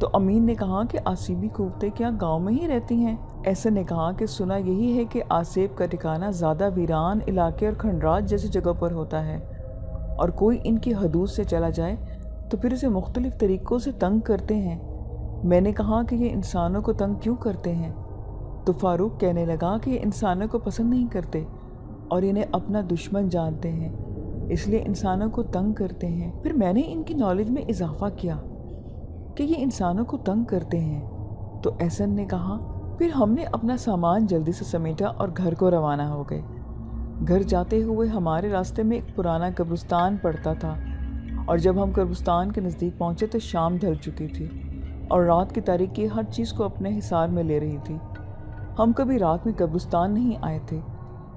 تو امین نے کہا کہ آسیبی کوفتے کیا گاؤں میں ہی رہتی ہیں؟ احسن نے کہا کہ سنا یہی ہے کہ آسیب کا ٹھکانہ زیادہ ویران علاقے اور کھنڈرات جیسی جگہ پر ہوتا ہے، اور کوئی ان کی حدود سے چلا جائے تو پھر اسے مختلف طریقوں سے تنگ کرتے ہیں۔ میں نے کہا کہ یہ انسانوں کو تنگ کیوں کرتے ہیں؟ تو فاروق کہنے لگا کہ یہ انسانوں کو پسند نہیں کرتے اور انہیں اپنا دشمن جانتے ہیں، اس لیے انسانوں کو تنگ کرتے ہیں۔ پھر میں نے ان کی نالج میں اضافہ کیا کہ یہ انسانوں کو تنگ کرتے ہیں، تو احسن نے کہا پھر ہم نے اپنا سامان جلدی سے سمیٹا اور گھر کو روانہ ہو گئے۔ گھر جاتے ہوئے ہمارے راستے میں ایک پرانا قبرستان پڑتا تھا، اور جب ہم قبرستان کے نزدیک پہنچے تو شام ڈھل چکی تھی اور رات کی تاریکی ہر چیز کو اپنے حصار میں لے رہی تھی۔ ہم کبھی رات میں قبرستان نہیں آئے تھے،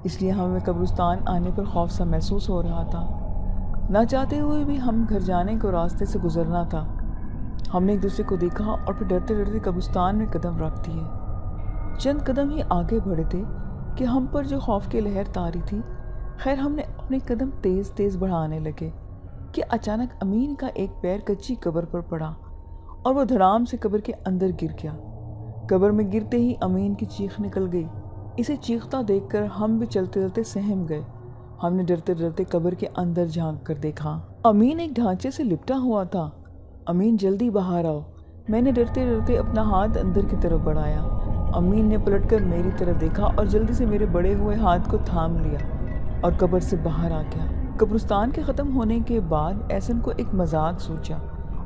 اس لیے ہمیں قبرستان آنے پر خوف سا محسوس ہو رہا تھا۔ نہ چاہتے ہوئے بھی ہم گھر جانے کو راستے سے گزرنا تھا۔ ہم نے ایک دوسرے کو دیکھا اور پھر ڈرتے ڈرتے قبرستان میں قدم رکھ دیے۔ چند قدم ہی آگے بڑھے تھے کہ ہم پر جو خوف کی لہر طاری تھی، خیر ہم نے اپنے قدم تیز تیز بڑھانے لگے کہ اچانک امین کا ایک پیر کچی قبر پر پڑا اور وہ دھڑام سے قبر کے اندر گر گیا۔ قبر میں گرتے ہی امین کی چیخ نکل گئی۔ اسے چیختا دیکھ کر ہم بھی چلتے چلتے سہم گئے۔ ہم نے ڈرتے ڈرتے قبر کے اندر جھانک کر دیکھا، امین ایک ڈھانچے سے لپٹا ہوا تھا۔ امین جلدی باہر آؤ، میں نے ڈرتے ڈرتے اپنا ہاتھ اندر کی طرف بڑھایا۔ امین نے پلٹ کر میری طرف دیکھا اور جلدی سے میرے بڑے ہوئے ہاتھ کو تھام لیا اور قبر سے باہر آ گیا۔ قبرستان کے ختم ہونے کے بعد احسن کو ایک مذاق سوچا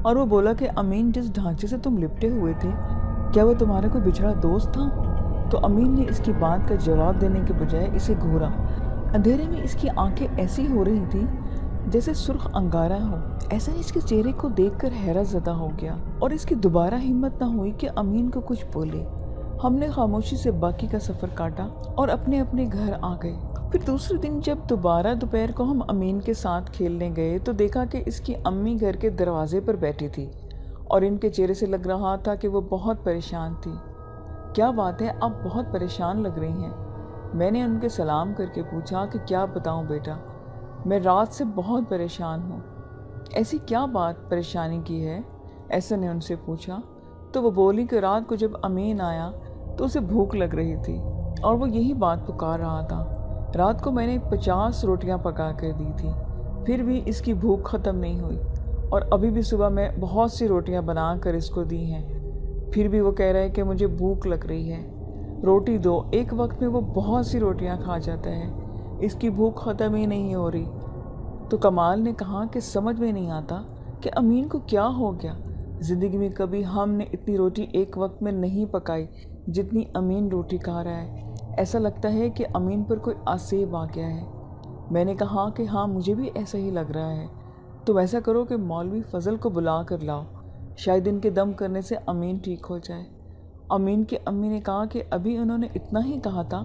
اور وہ بولا کہ امین جس ڈھانچے سے تم لپٹے ہوئے تھے، کیا وہ تمہارا کوئی بچھڑا دوست تھا؟ تو امین نے اس کی بات کا جواب دینے کے بجائے اسے گھورا۔ اندھیرے میں اس کی آنکھیں ایسی ہو رہی تھیں جیسے سرخ انگارہ ہو۔ احسن اس کے چہرے کو دیکھ کر حیرت زدہ ہو گیا اور اس کی دوبارہ ہمت نہ ہوئی کہ امین کو کچھ بولے۔ ہم نے خاموشی سے باقی کا سفر کاٹا اور اپنے اپنے گھر آ گئے۔ پھر دوسرے دن جب دوبارہ دوپہر کو ہم امین کے ساتھ کھیلنے گئے تو دیکھا کہ اس کی امی گھر کے دروازے پر بیٹھی تھی اور ان کے چہرے سے لگ رہا تھا کہ وہ بہت پریشان تھی۔ کیا بات ہے، آپ بہت پریشان لگ رہی ہیں؟ میں نے ان کے سلام کر کے پوچھا کہ کیا بتاؤں بیٹا، میں رات سے بہت پریشان ہوں۔ ایسی کیا بات پریشانی کی ہے؟ ایسا نے ان سے پوچھا تو وہ بولی کہ رات کو جب امین آیا تو اسے بھوک لگ رہی تھی اور وہ یہی بات پکار رہا تھا۔ رات کو میں نے 50 روٹیاں پکا کر دی تھی، پھر بھی اس کی بھوک ختم نہیں ہوئی، اور ابھی بھی صبح میں بہت سی روٹیاں بنا کر اس کو دی ہیں، پھر بھی وہ کہہ رہا ہے کہ مجھے بھوک لگ رہی ہے، روٹی دو۔ ایک وقت میں وہ بہت سی روٹیاں کھا جاتا ہے، اس کی بھوک ختم ہی نہیں ہو رہی۔ تو کمال نے کہا کہ سمجھ میں نہیں آتا کہ امین کو کیا ہو گیا، زندگی میں کبھی ہم نے اتنی روٹی ایک وقت میں نہیں پکائی جتنی امین روٹی کھا رہا ہے، ایسا لگتا ہے کہ امین پر کوئی آسیب آ گیا ہے۔ میں نے کہا کہ ہاں مجھے بھی ایسا ہی لگ رہا ہے، تو ایسا کرو کہ مولوی فضل کو بلا کر لاؤ، شاید ان کے دم کرنے سے امین ٹھیک ہو جائے۔ امین کی امی نے کہا کہ ابھی انہوں نے اتنا ہی کہا تھا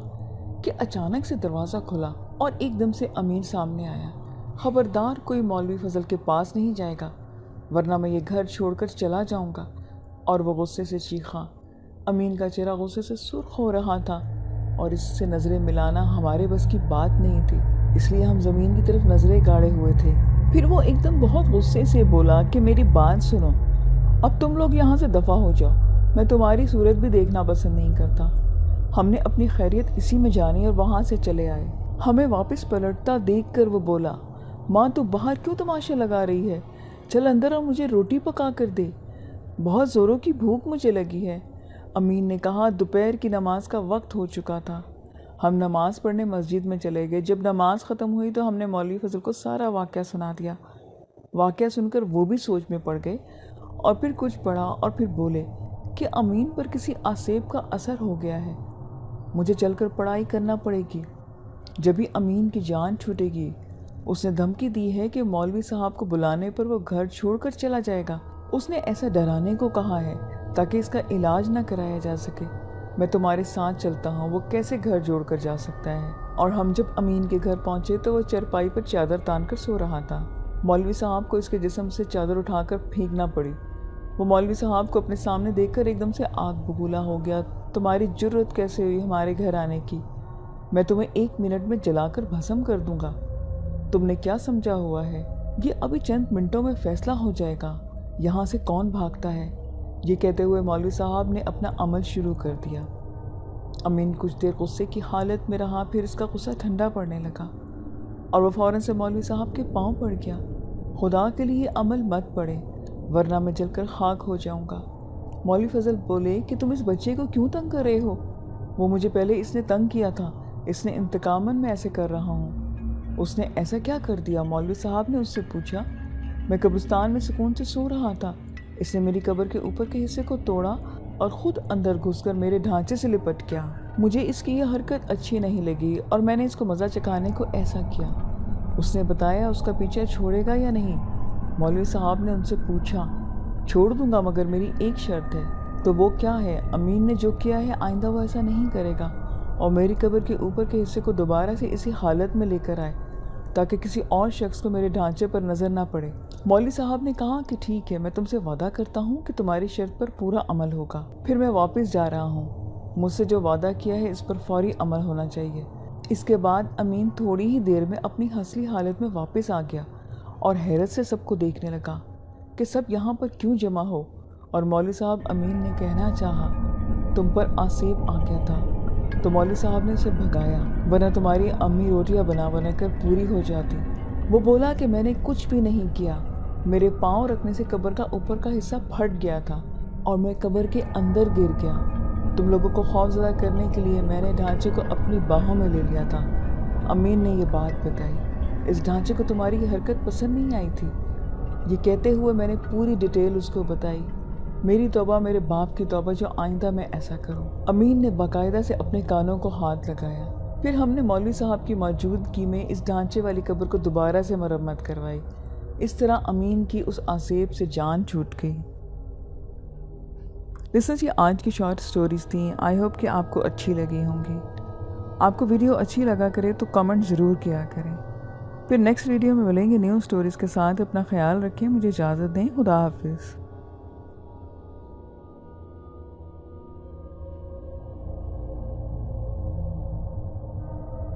کہ اچانک سے دروازہ کھلا اور ایک دم سے امین سامنے آیا۔ خبردار کوئی مولوی فضل کے پاس نہیں جائے گا ورنہ میں یہ گھر چھوڑ کر چلا جاؤں گا، اور وہ غصے سے چیخا۔ امین کا چہرہ غصے سے سرخ ہو رہا تھا اور اس سے نظریں ملانا ہمارے بس کی بات نہیں تھی، اس لیے ہم زمین کی طرف نظریں گاڑے ہوئے تھے۔ پھر وہ ایک دم بہت غصے سے بولا کہ میری بات سنو، اب تم لوگ یہاں سے دفع ہو جاؤ، میں تمہاری صورت بھی دیکھنا پسند نہیں کرتا۔ ہم نے اپنی خیریت اسی میں جانی اور وہاں سے چلے آئے۔ ہمیں واپس پلٹتا دیکھ کر وہ بولا، ماں تو باہر کیوں تماشا لگا رہی ہے، چل اندر اور مجھے روٹی پکا کر دے، بہت زوروں کی بھوک مجھے لگی ہے۔ امین نے کہا دوپہر کی نماز کا وقت ہو چکا تھا۔ ہم نماز پڑھنے مسجد میں چلے گئے۔ جب نماز ختم ہوئی تو ہم نے مولوی فضل کو سارا واقعہ سنا دیا۔ واقعہ سن کر وہ بھی سوچ میں پڑ گئے اور پھر کچھ پڑھا اور پھر بولے کہ امین پر کسی آسیب کا اثر ہو گیا ہے، مجھے چل کر پڑھائی کرنا پڑے گی، جبھی امین کی جان چھوٹے گی۔ اس نے دھمکی دی ہے کہ مولوی صاحب کو بلانے پر وہ گھر چھوڑ کر چلا جائے گا۔ اس نے ایسا ڈرانے کو کہا ہے تاکہ اس کا علاج نہ کرایا جا سکے۔ میں تمہارے ساتھ چلتا ہوں، وہ کیسے گھر جوڑ کر جا سکتا ہے؟ اور ہم جب امین کے گھر پہنچے تو وہ چرپائی پر چادر تان کر سو رہا تھا۔ مولوی صاحب کو اس کے جسم سے چادر اٹھا کر پھینکنا پڑی۔ وہ مولوی صاحب کو اپنے سامنے دیکھ کر ایک دم سے آگ ببولا ہو گیا۔ تمہاری جرت کیسے ہوئی ہمارے گھر آنے کی؟ میں تمہیں 1 منٹ میں جلا کر بھسم کر دوں گا۔ تم نے کیا سمجھا ہوا ہے؟ یہ ابھی چند منٹوں میں فیصلہ ہو جائے گا، یہاں سے کون بھاگتا ہے۔ یہ کہتے ہوئے مولوی صاحب نے اپنا عمل شروع کر دیا۔ امین کچھ دیر غصے کی حالت میں رہا، پھر اس کا غصہ ٹھنڈا پڑنے لگا اور وہ فوراً سے مولوی صاحب کے پاؤں پڑ گیا۔ خدا کے لیے عمل مت پڑے ورنہ میں جل کر خاک ہو جاؤں گا۔ مولوی فضل بولے کہ تم اس بچے کو کیوں تنگ کر رہے ہو؟ وہ مجھے پہلے اس نے تنگ کیا تھا، اس نے انتقاماً میں ایسے کر رہا ہوں۔ اس نے ایسا کیا کر دیا؟ مولوی صاحب نے اس سے پوچھا۔ میں قبرستان میں سکون سے سو رہا تھا، اس نے میری قبر کے اوپر کے حصے کو توڑا اور خود اندر گھس کر میرے ڈھانچے سے لپٹ گیا۔ مجھے اس کی یہ حرکت اچھی نہیں لگی اور میں نے اس کو مزہ چکھانے کو ایسا کیا۔ اس نے بتایا اس کا پیچھا چھوڑے گا یا نہیں؟ مولوی صاحب نے ان سے پوچھا۔ چھوڑ دوں گا مگر میری ایک شرط ہے۔ تو وہ کیا ہے؟ امین نے جو کیا ہے آئندہ وہ ایسا نہیں کرے گا اور میری قبر کے اوپر کے حصے کو دوبارہ سے اسی حالت میں لے کر آئے تاکہ کسی اور شخص کو میرے ڈھانچے پر نظر نہ پڑے۔ مولوی صاحب نے کہا کہ ٹھیک ہے، میں تم سے وعدہ کرتا ہوں کہ تمہاری شرط پر پورا عمل ہوگا۔ پھر میں واپس جا رہا ہوں، مجھ سے جو وعدہ کیا ہے اس پر فوری عمل ہونا چاہیے۔ اس کے بعد امین تھوڑی ہی دیر میں اپنی اصلی حالت میں واپس آ گیا اور حیرت سے سب کو دیکھنے لگا کہ سب یہاں پر کیوں جمع ہو، اور مولوی صاحب امین نے کہنا چاہا تم پر آسیب آ گیا تھا تو مولوی صاحب نے اسے بھگایا ورنہ تمہاری امی روٹیاں بنا بنا کر پوری ہو جاتی۔ وہ بولا کہ میں نے کچھ بھی نہیں کیا، میرے پاؤں رکھنے سے قبر کا اوپر کا حصہ پھٹ گیا تھا اور میں قبر کے اندر گر گیا۔ تم لوگوں کو خوف زدہ کرنے کے لیے میں نے ڈھانچے کو اپنی باہوں میں لے لیا تھا۔ امین نے یہ بات بتائی۔ اس ڈھانچے کو تمہاری یہ حرکت پسند نہیں آئی تھی؟ یہ کہتے ہوئے میں نے پوری ڈیٹیل اس کو بتائی۔ میری توبہ میرے باپ کی توبہ جو آئندہ میں ایسا کروں۔ امین نے باقاعدہ سے اپنے کانوں کو ہاتھ لگایا۔ پھر ہم نے مولوی صاحب کی موجودگی میں اس ڈھانچے والی قبر کو دوبارہ سے مرمت کروائی۔ اس طرح امین کی اس آسیب سے جان چھوٹ گئی۔ لسنرز، یہ آج کی شارٹ سٹوریز تھیں۔ آئی ہوپ کہ آپ کو اچھی لگی ہوں گی۔ آپ کو ویڈیو اچھی لگا کرے تو کمنٹ ضرور کیا کریں۔ پھر نیکسٹ ویڈیو میں ملیں گے نیو سٹوریز کے ساتھ۔ اپنا خیال رکھیں، مجھے اجازت دیں۔ خدا حافظ۔